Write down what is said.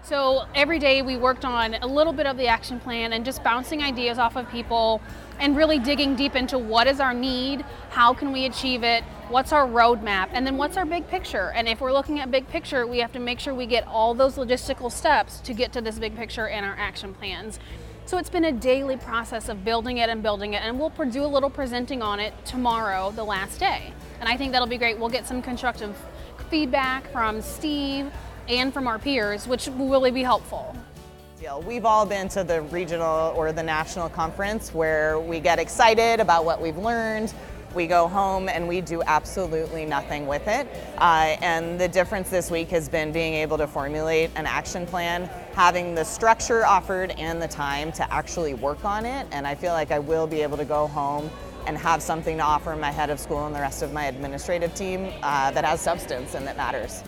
So every day we worked on a little bit of the action plan and just bouncing ideas off of people and really digging deep into what is our need, how can we achieve it, what's our roadmap, and then what's our big picture. And if we're looking at big picture, we have to make sure we get all those logistical steps to get to this big picture and our action plans. So it's been a daily process of building it, and we'll do a little presenting on it tomorrow, the last day. And I think that'll be great. We'll get some constructive feedback from Steve and from our peers, which will really be helpful. We've all been to the regional or the national conference where we get excited about what we've learned. We go home and we do absolutely nothing with it. And the difference this week has been being able to formulate an action plan, having the structure offered and the time to actually work on it. And I feel like I will be able to go home and have something to offer my head of school and the rest of my administrative team that has substance and that matters.